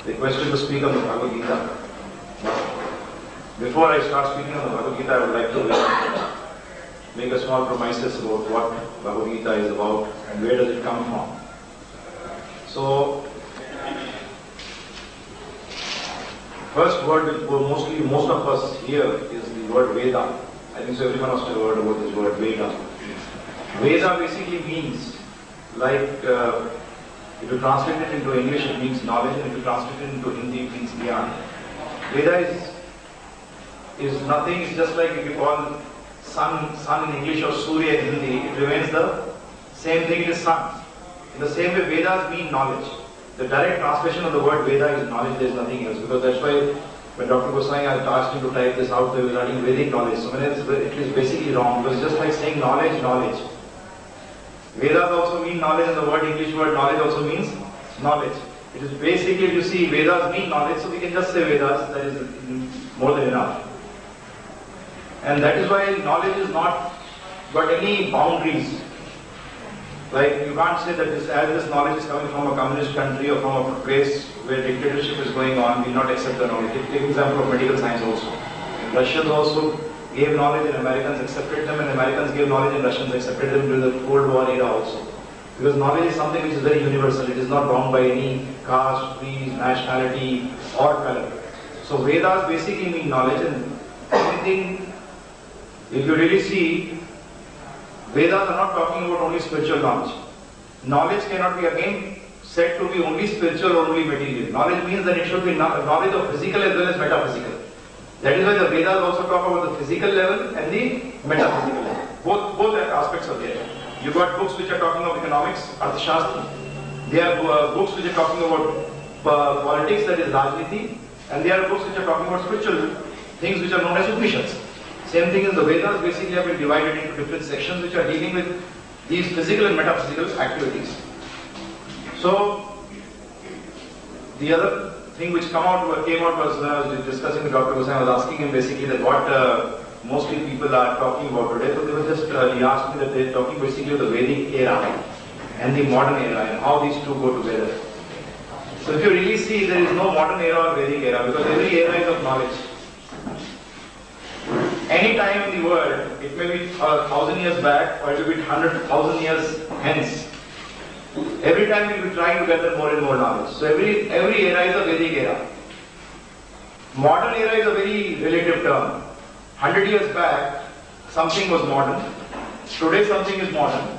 requested to speak on the Bhagavad Gita. Before I start speaking on the Bhagavad Gita, I would like to make a small premises about what Bhagavad Gita is about and where does it come from. So, first word which most of us hear is the word Veda. I think so everyone must have heard about this word Veda. Veda basically means, like, if you translate it into English, it means knowledge, and if you translate it into Hindi, it means Gyan. Veda is nothing, it's just like if you call sun in English or Surya in Hindi, it remains the same thing, it is sun. In the same way, Vedas mean knowledge. The direct translation of the word Veda is knowledge, there is nothing else, because that's why when Dr. Goswami asked him to type this out, they were writing Vedic knowledge. So it is basically wrong, because it's just like saying knowledge. Vedas also mean knowledge, and the English word knowledge also means knowledge. It is basically, if you see, Vedas mean knowledge, so we can just say Vedas, that is more than enough. And that is why knowledge is not got any boundaries. Like, you can't say that as this knowledge is coming from a communist country or from a place where dictatorship is going on, we will not accept the knowledge. Take example of medical science also. Russians also gave knowledge and Americans accepted them, and Americans gave knowledge and Russians accepted them during the Cold War era also. Because knowledge is something which is very universal. It is not bound by any caste, creed, nationality or color. So Vedas basically mean knowledge, and anything, if you really see, Vedas are not talking about only spiritual knowledge. Knowledge cannot be again said to be only spiritual or only material. Knowledge means that it should be knowledge of physical as well as metaphysical. That is why the Vedas also talk about the physical level and the metaphysical level. Both aspects are there. You got books which are talking of economics, Arthashastra. There are books which are talking about politics, that is Rajniti. And there are books which are talking about spiritual things which are known as Upanishads. Same thing in the Vedas, basically have been divided into different sections which are dealing with these physical and metaphysical activities. So, the other thing which came out was when I was discussing with Dr. Goswami, I was asking him basically that what mostly people are talking about today. So they were just, he asked me that they are talking basically of the Vedic era and the modern era and how these two go together. So if you really see, there is no modern era or Vedic era, because every era is of knowledge. Any time in the world, it may be 1,000 years back or it will be 100,000 years hence. Every time we will be trying to gather more and more knowledge. So every era is a Vedic era. Modern era is a very relative term. 100 years back, something was modern. Today something is modern.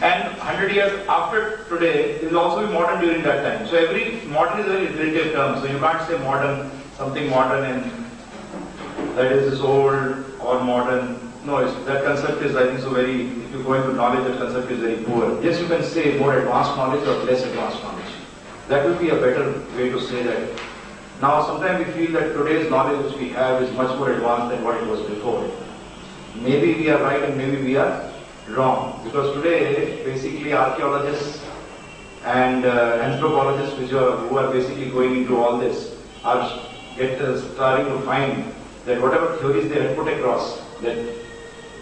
And 100 years after today, it will also be modern during that time. So every modern is a very relative term. So you can't say modern, something modern and that is old or modern. No, that concept is, I think, so very, if you go into knowledge, that concept is very poor. Yes, you can say more advanced knowledge or less advanced knowledge. That will be a better way to say that. Now, sometimes we feel that today's knowledge which we have is much more advanced than what it was before. Maybe we are right and maybe we are wrong. Because today, basically, archaeologists and anthropologists who are basically going into all this are starting to find that whatever theories they had put across, that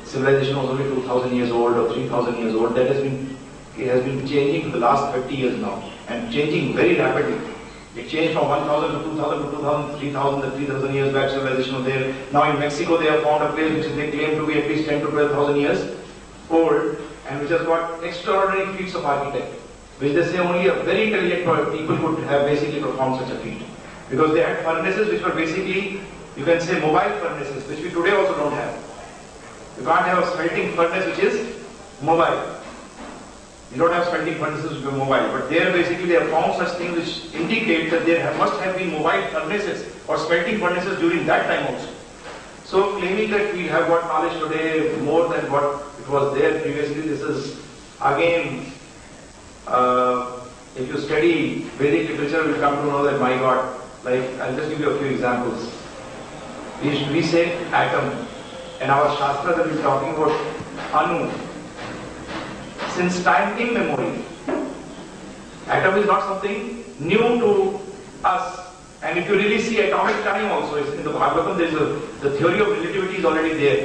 civilization was only 2,000 years old or 3,000 years old, it has been changing for the last 30 years now, and changing very rapidly. It changed from 1,000 to 2,000 to 2,000, 3,000, 3,000 years back civilization was there. Now in Mexico they have found a place which they claim to be at least 10 to 12,000 years old, and which has got extraordinary feats of architecture, which they say only a very intelligent people could have basically performed such a feat. Because they had furnaces which were basically, you can say, mobile furnaces, which we today also don't have. You can't have a smelting furnace which is mobile. You don't have smelting furnaces which are mobile, but there basically they have found such things which indicate that there must have been mobile furnaces or smelting furnaces during that time also. So claiming that we have got knowledge today more than what it was there previously, this is again, if you study Vedic literature, you will come to know that, my God, like, I'll just give you a few examples. We say atom, and our Shastra that we're talking about Anu. Since time immemorial, atom is not something new to us. And if you really see atomic time also, in the Bhagavatam, the theory of relativity is already there.